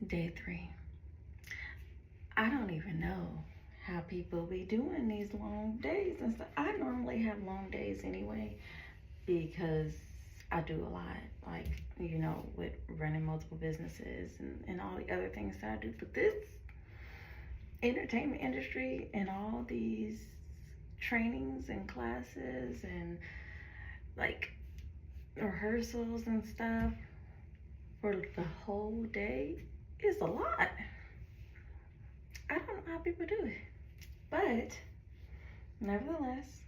Day 3. I don't even know how people be doing these long days and stuff. I normally have long days anyway because I do a lot, like, you know, with running multiple businesses and all the other things that I do. But this entertainment industry and all these trainings and classes and like rehearsals and stuff for the whole day is a lot. I don't know how people do it, but nevertheless,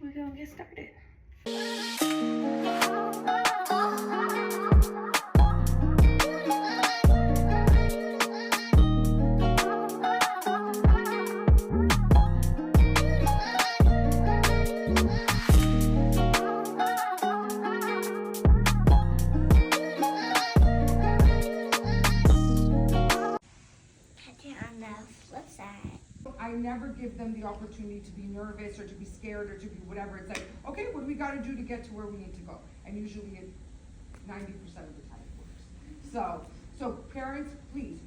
we're gonna get started. I never give them the opportunity to be nervous or to be scared or to be whatever. It's like, okay, what do we got to do to get to where we need to go? And usually it 90% of the time it works. So parents, please,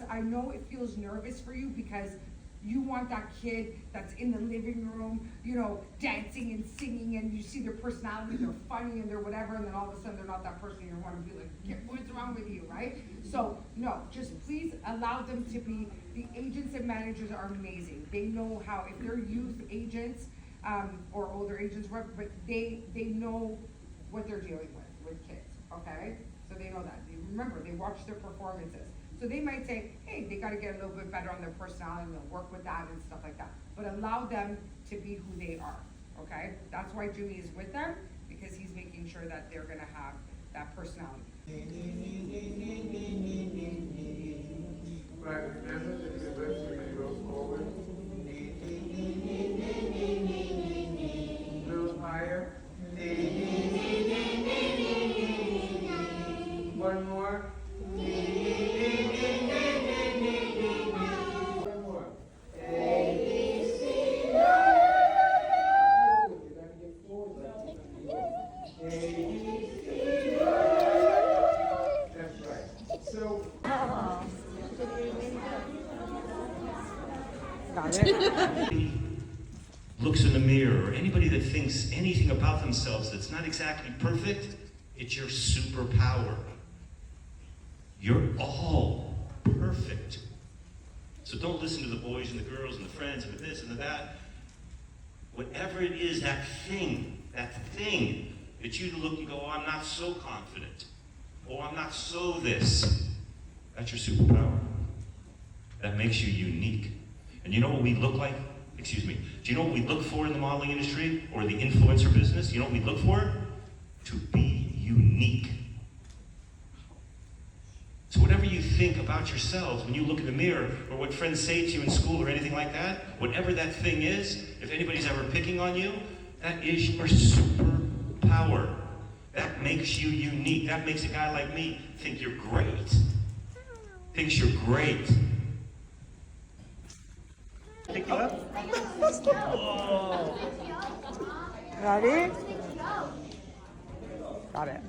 I know it feels nervous for you because you want that kid that's in the living room, you know, dancing and singing, and you see their personality, they're funny and they're whatever, and then all of a sudden they're not that person. You want to be like, what's wrong with you, right? So no, just please allow them to be. The agents and managers are amazing. They know how, if they're youth agents or older agents, but they know what they're dealing with kids, okay? So they know that. Remember, they watch their performances. So they might say, hey, they got to get a little bit better on their personality, and they'll work with that and stuff like that. But allow them to be who they are, okay? That's why Jimmy is with them, because he's making sure that they're going to have that personality. Right, remember that your lips are going to go forward. A little higher. One more. Looks in the mirror, or anybody that thinks anything about themselves that's not exactly perfect, it's your superpower. You're all perfect. So don't listen to the boys and the girls and the friends and the this and the that. Whatever it is, that thing that you look and go, oh, I'm not so confident. Oh, I'm not so this. That's your superpower. That makes you unique. And you know what we look like? Excuse me. Do you know what we look for in the modeling industry or the influencer business? You know what we look for? To be unique. So whatever you think about yourselves when you look in the mirror, or what friends say to you in school or anything like that, whatever that thing is, if anybody's ever picking on you, that is your superpower. That makes you unique. That makes a guy like me think you're great. Thinks you're great. Pick you up. Oh. Ready? Got it.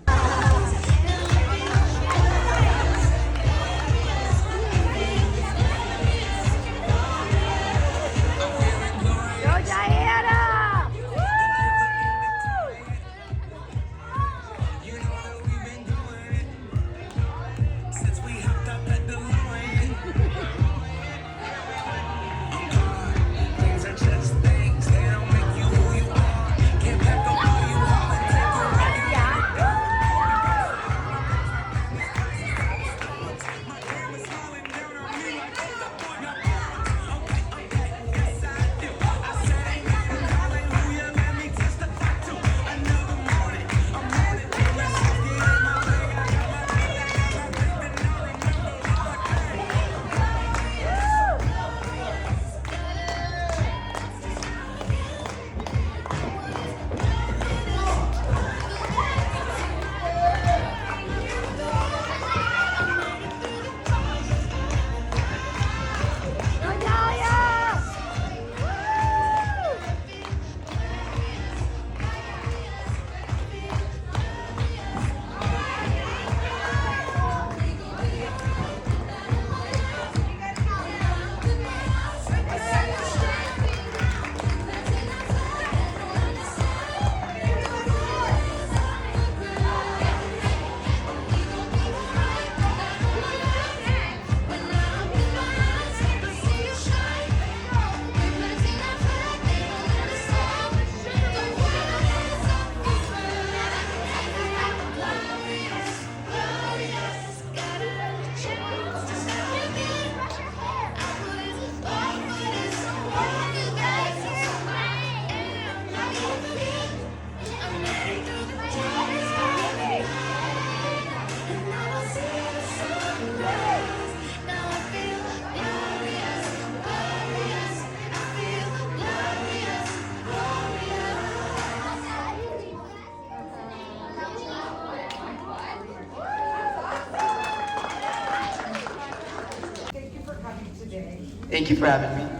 Thank you for having me.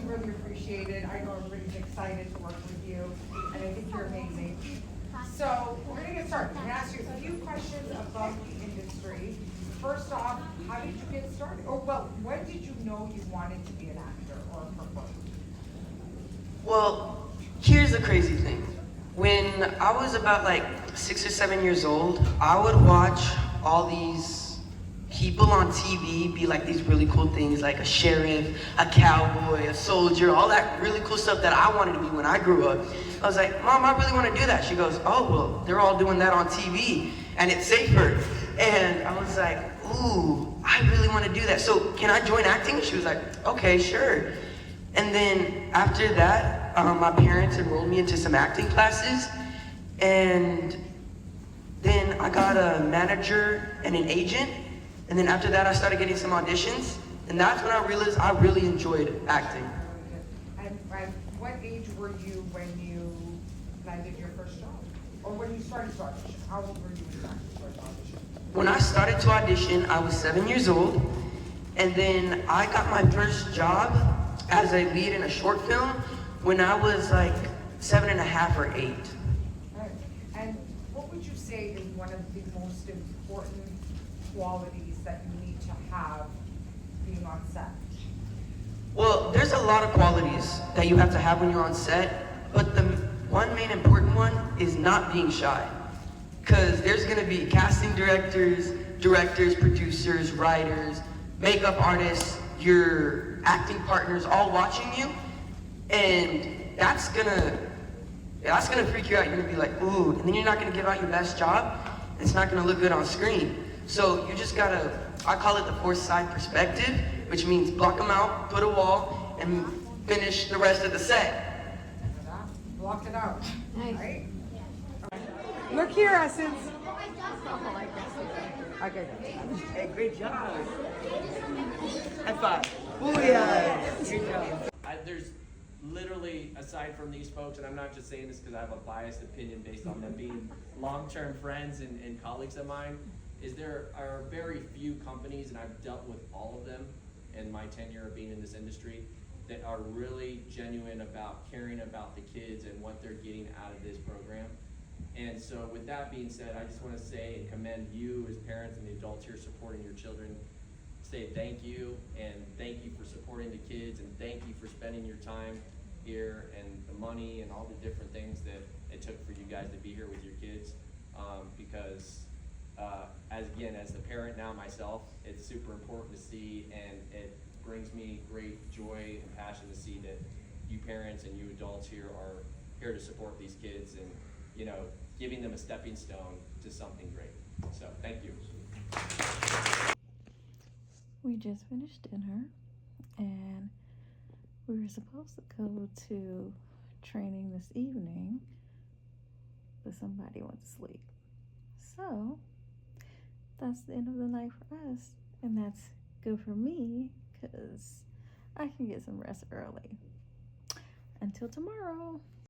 Really appreciate it. I know everybody's excited to work with you, and I think you're amazing. So we're gonna get started. I'm gonna ask you a few questions about the industry. First off, how did you get started? Or well, when did you know you wanted to be an actor or a performer? Well, here's the crazy thing. When I was about like 6 or 7 years old, I would watch all these people on TV be like these really cool things, like a sheriff, a cowboy, a soldier, all that really cool stuff that I wanted to be when I grew up. I was like, Mom, I really want to do that. She goes, oh, well, they're all doing that on TV and it's safer. And I was like, ooh, I really want to do that. So can I join acting? She was like, okay, sure. And then after that, my parents enrolled me into some acting classes. And then I got a manager and an agent. And then after that, I started getting some auditions. And that's when I realized I really enjoyed acting. And what age were you when you landed your first job? Or when you started to audition? How old were you when you started to audition? When I started to audition, I was 7 years old. And then I got my first job as a lead in a short film when I was like 7.5 or 8. Right. And what would you say is one of the most important qualities that you need to have being on set? Well, there's a lot of qualities that you have to have when you're on set, but the one main important one is not being shy. Because there's gonna be casting directors, producers, writers, makeup artists, your acting partners all watching you, and that's gonna freak you out. You're gonna be like, ooh, and then you're not gonna give out your best job. It's not gonna look good on screen. So you just gotta, I call it the force side perspective, which means block them out, put a wall, and finish the rest of the set. Block it out. Nice. Right? Look here, Essence. Okay. Hey, great job. High five. Booyah. Great job. There's literally, aside from these folks, and I'm not just saying this because I have a biased opinion based on them being long-term friends and colleagues of mine, is there are very few companies, and I've dealt with all of them in my tenure of being in this industry, that are really genuine about caring about the kids and what they're getting out of this program. And so with that being said, I just want to say and commend you as parents and the adults here supporting your children. Say thank you, and thank you for supporting the kids, and thank you for spending your time here and the money and all the different things that it took for you guys to be here with your kids. Because as the parent now myself, it's super important to see, and it brings me great joy and passion to see that you parents and you adults here are here to support these kids and, you know, giving them a stepping stone to something great. So thank you. We just finished dinner and we were supposed to go to training this evening, but somebody went to sleep. So that's the end of the night for us, and that's good for me because I can get some rest early. Until tomorrow.